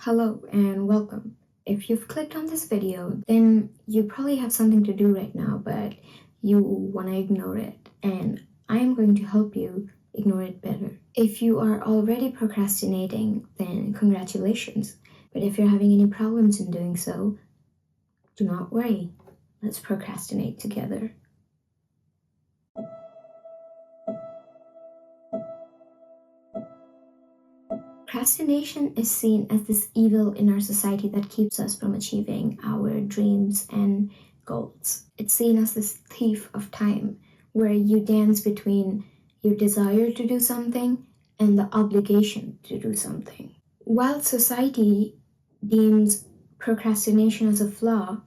Hello and welcome. If you've clicked on this video, then you probably have something to do right now, but you want to ignore it, and I'm going to help you ignore it better. If you are already procrastinating, then congratulations. But if you're having any problems in doing so, do not worry. Let's procrastinate together. Procrastination is seen as this evil in our society that keeps us from achieving our dreams and goals. It's seen as this thief of time, where you dance between your desire to do something and the obligation to do something. While society deems procrastination as a flaw,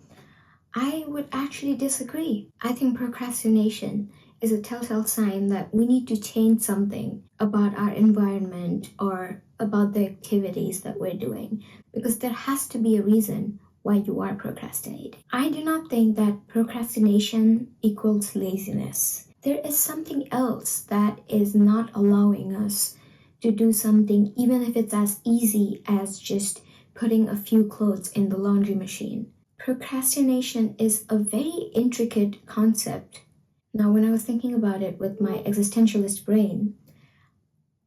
I would actually disagree. I think procrastination is a telltale sign that we need to change something about our environment or about the activities that we're doing, because there has to be a reason why you are procrastinating. I do not think that procrastination equals laziness. There is something else that is not allowing us to do something, even if it's as easy as just putting a few clothes in the laundry machine. Procrastination is a very intricate concept. Now, when I was thinking about it with my existentialist brain,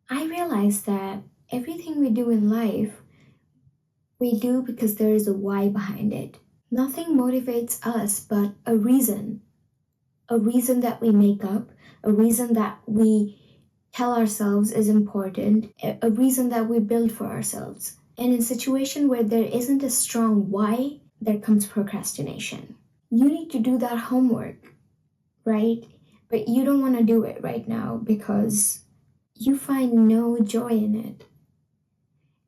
I realized that everything we do in life, we do because there is a why behind it. Nothing motivates us but a reason that we make up, a reason that we tell ourselves is important, a reason that we build for ourselves. And in a situation where there isn't a strong why, there comes procrastination. You need to do that homework, right? But you don't want to do it right now because you find no joy in it.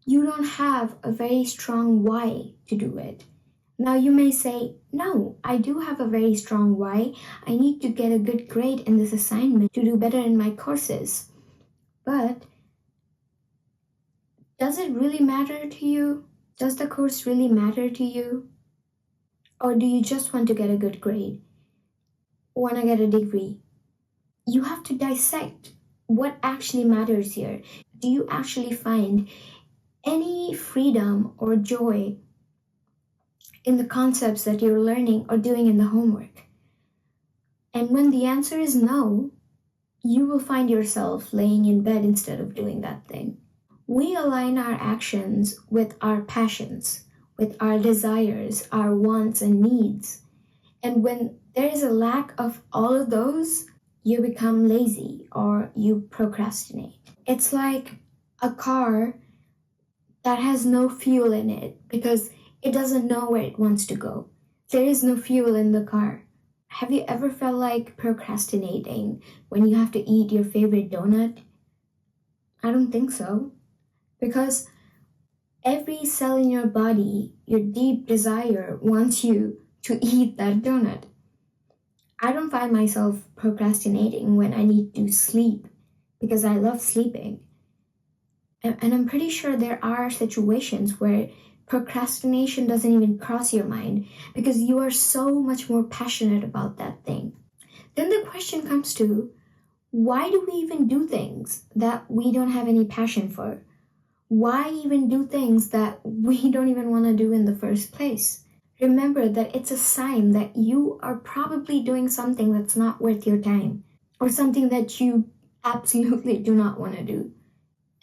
You don't have a very strong why to do it. Now you may say, no, I do have a very strong why. I need to get a good grade in this assignment to do better in my courses. But does it really matter to you? Does the course really matter to you? Or do you just want to get a good grade? Want to get a degree? You have to dissect what actually matters here. Do you actually find any freedom or joy in the concepts that you're learning or doing in the homework? And when the answer is no, you will find yourself laying in bed instead of doing that thing. We align our actions with our passions, with our desires, our wants and needs. And when there is a lack of all of those, you become lazy or you procrastinate. It's like a car that has no fuel in it because it doesn't know where it wants to go. There is no fuel in the car. Have you ever felt like procrastinating when you have to eat your favorite donut? I don't think so. Because every cell in your body, your deep desire wants you to eat that donut. I don't find myself procrastinating when I need to sleep because I love sleeping. And I'm pretty sure there are situations where procrastination doesn't even cross your mind because you are so much more passionate about that thing. Then the question comes to, why do we even do things that we don't have any passion for? Why even do things that we don't even want to do in the first place? Remember that it's a sign that you are probably doing something that's not worth your time or something that you absolutely do not want to do.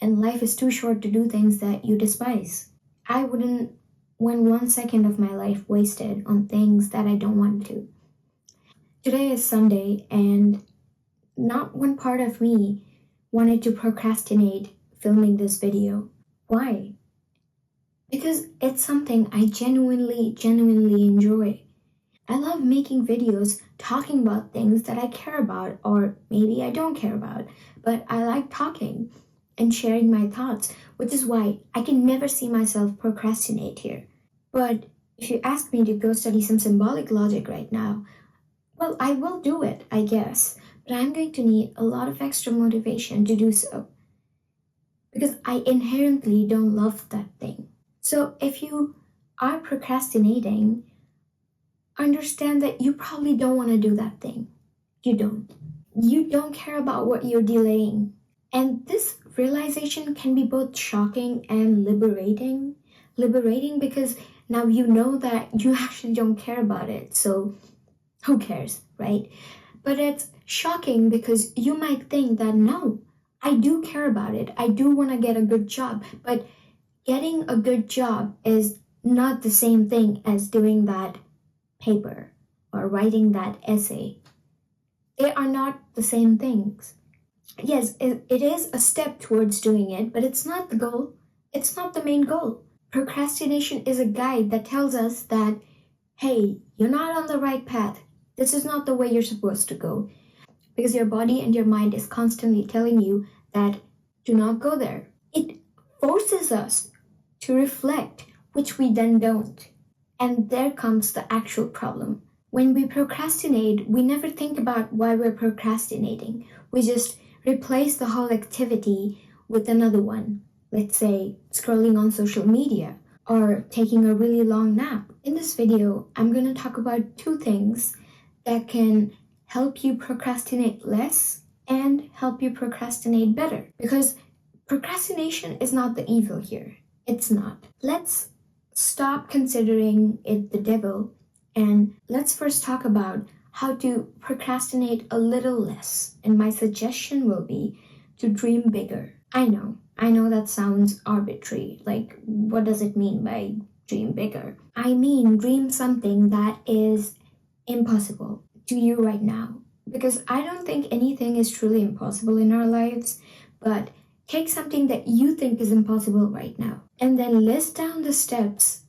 And life is too short to do things that you despise. I wouldn't want 1 second of my life wasted on things that I don't want to. Today is Sunday, and not one part of me wanted to procrastinate filming this video. Why? Because it's something I genuinely enjoy. I love making videos talking about things that I care about, or maybe I don't care about, but I like talking and sharing my thoughts, which is why I can never see myself procrastinate here. But if you ask me to go study some symbolic logic right now, well, I will do it, I guess, but I'm going to need a lot of extra motivation to do so, because I inherently don't love that thing. So if you are procrastinating, understand that you probably don't want to do that thing. You don't. You don't care about what you're delaying. And this realization can be both shocking and liberating. liberating because now you know that you actually don't care about it. So who cares, right? But it's shocking because you might think that no, I do care about it. I do want to get a good job. But getting a good job is not the same thing as doing that paper or writing that essay. They are not the same things. Yes, it is a step towards doing it, but it's not the goal. It's not the main goal. Procrastination is a guide that tells us that, hey, you're not on the right path. This is not the way you're supposed to go. Because your body and your mind is constantly telling you that do not go there. It forces us to reflect, which we then don't. And there comes the actual problem. When we procrastinate, we never think about why we're procrastinating. We just replace the whole activity with another one. Let's say scrolling on social media or taking a really long nap. In this video, I'm going to talk about two things that can help you procrastinate less and help you procrastinate better. Because procrastination is not the evil here. It's not. Let's stop considering it the devil and let's first talk about how to procrastinate a little less. And my suggestion will be to dream bigger. I know that sounds arbitrary. Like, what does it mean by dream bigger? I mean, dream something that is impossible to you right now. Because I don't think anything is truly impossible in our lives, but take something that you think is impossible right now and then list down the steps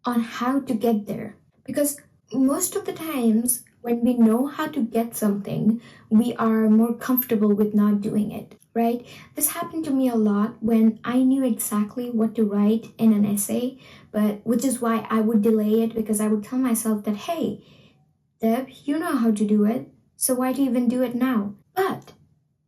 on how to get there. Because most of the times when we know how to get something, we are more comfortable with not doing it, right? This happened to me a lot when I knew exactly what to write in an essay, but which is why I would delay it, because I would tell myself that, hey, Deb, you know how to do it, so why do you even do it now? But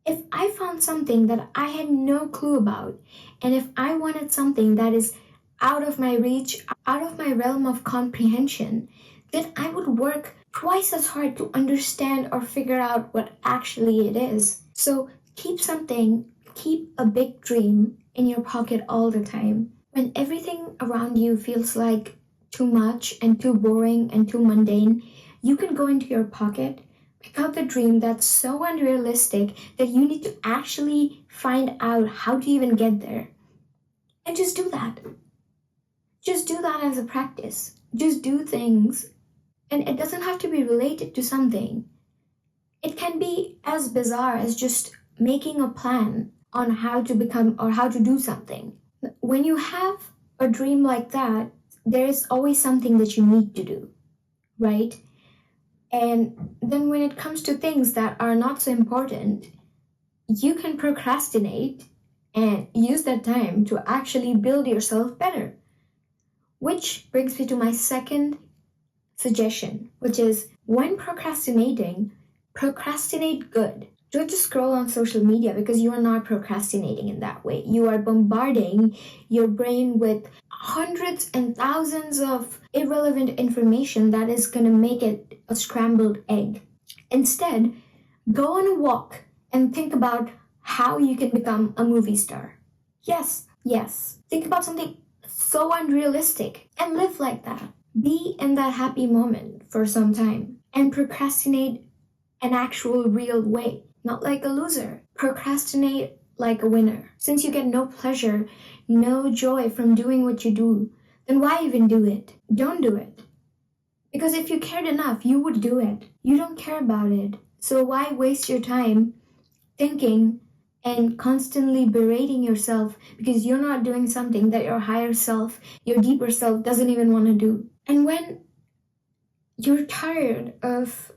if I found something that I had no clue about, and if I wanted something that is out of my reach, out of my realm of comprehension, then I would work twice as hard to understand or figure out what actually it is. So keep a big dream in your pocket all the time. When everything around you feels like too much and too boring and too mundane, you can go into your pocket, pick out the dream that's so unrealistic that you need to actually find out how to even get there. And just do that. Just do that as a practice. Just do things. And it doesn't have to be related to something. It can be as bizarre as just making a plan on how to become or how to do something. When you have a dream like that, there is always something that you need to do, right? And then when it comes to things that are not so important, you can procrastinate and use that time to actually build yourself better. Which brings me to my second suggestion, which is when procrastinating, procrastinate good. Don't just scroll on social media, because you are not procrastinating in that way. You are bombarding your brain with hundreds and thousands of irrelevant information that is going to make it a scrambled egg. Instead, go on a walk and think about how you can become a movie star. Yes. Think about something so unrealistic and live like that. Be in that happy moment for some time and procrastinate an actual real way, not like a loser. Procrastinate like a winner. Since you get no pleasure, no joy from doing what you do, then why even do it? Don't do it. Because if you cared enough, you would do it. You don't care about it. So why waste your time thinking and constantly berating yourself because you're not doing something that your higher self, your deeper self doesn't even want to do? And when you're tired of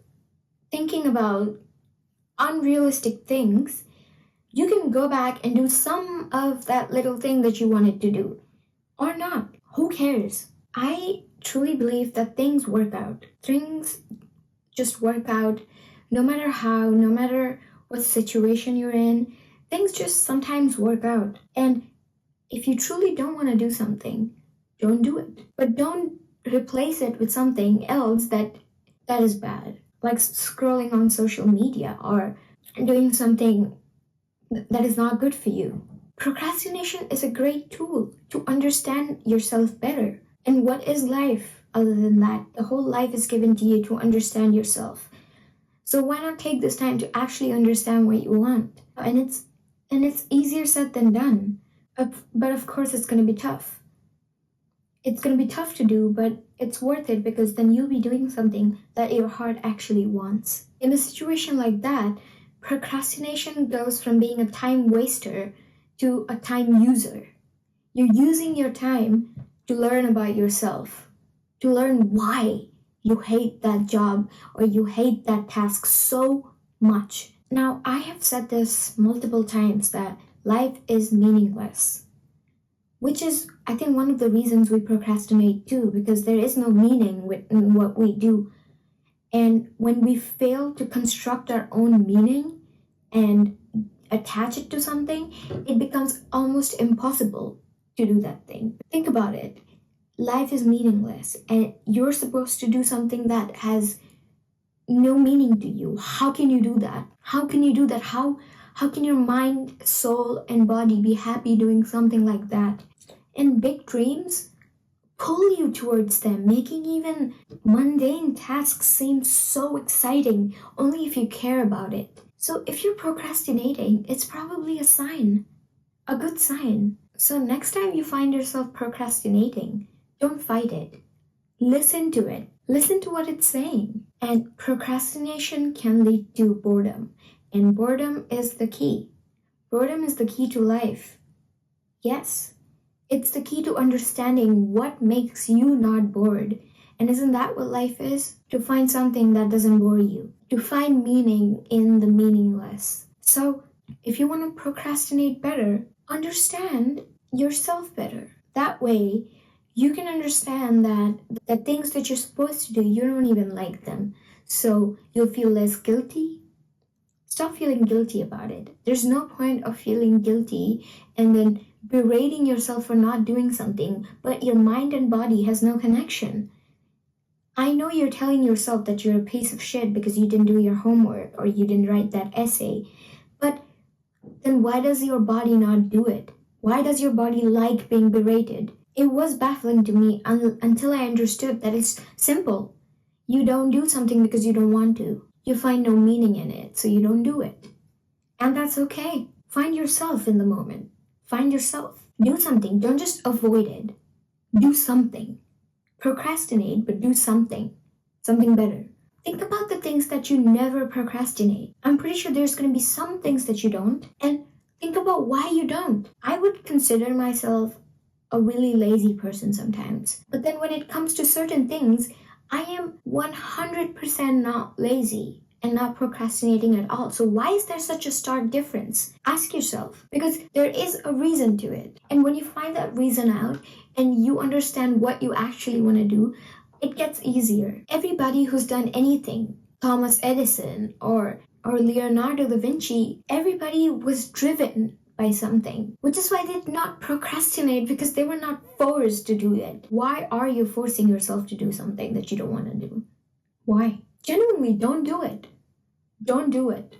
thinking about unrealistic things, you can go back and do some of that little thing that you wanted to do. Or not. Who cares? I truly believe that things work out. Things just work out no matter how, no matter what situation you're in. Things just sometimes work out. And if you truly don't want to do something, don't do it. But don't replace it with something else that is bad. Like scrolling on social media or doing something that is not good for you. Procrastination is a great tool to understand yourself better. And what is life other than that? The whole life is given to you to understand yourself. So why not take this time to actually understand what you want? And it's easier said than done. But of course it's going to be tough. It's going to be tough to do, but it's worth it because then you'll be doing something that your heart actually wants. In a situation like that, procrastination goes from being a time waster to a time user. You're using your time to learn about yourself, to learn why you hate that job or you hate that task so much. Now, I have said this multiple times that life is meaningless, which is, I think, one of the reasons we procrastinate too, because there is no meaning in what we do. And when we fail to construct our own meaning and attach it to something, it becomes almost impossible to do that thing. Think about it. Life is meaningless and you're supposed to do something that has no meaning to you. How can you do that? How can you do that? How can your mind, soul, and body be happy doing something like that? And big dreams pull you towards them, making even mundane tasks seem so exciting only if you care about it. So if you're procrastinating, it's probably a sign, a good sign. So next time you find yourself procrastinating, don't fight it. Listen to it. Listen to what it's saying. And procrastination can lead to boredom. And boredom is the key. Boredom is the key to life. Yes, it's the key to understanding what makes you not bored. And isn't that what life is? To find something that doesn't bore you. To find meaning in the meaningless. So, if you want to procrastinate better, understand yourself better. That way, you can understand that the things that you're supposed to do, you don't even like them. So, you'll feel less guilty. Stop feeling guilty about it. There's no point of feeling guilty and then berating yourself for not doing something, but your mind and body has no connection. I know you're telling yourself that you're a piece of shit because you didn't do your homework or you didn't write that essay, but then why does your body not do it? Why does your body like being berated? It was baffling to me until I understood that it's simple. You don't do something because you don't want to. You find no meaning in it, so you don't do it. And that's okay. Find yourself in the moment. Find yourself. Do something. Don't just avoid it. Do something. Procrastinate, but do something. Something better. Think about the things that you never procrastinate. I'm pretty sure there's going to be some things that you don't. And think about why you don't. I would consider myself a really lazy person sometimes. But then when it comes to certain things, I am 100% not lazy and not procrastinating at all. So why is there such a stark difference? Ask yourself, because there is a reason to it. And when you find that reason out and you understand what you actually want to do, it gets easier. Everybody who's done anything, Thomas Edison or Leonardo da Vinci, everybody was driven by something, which is why they did not procrastinate, because they were not forced to do it. Why are you forcing yourself to do something that you don't want to do? Why? Genuinely, don't do it. Don't do it.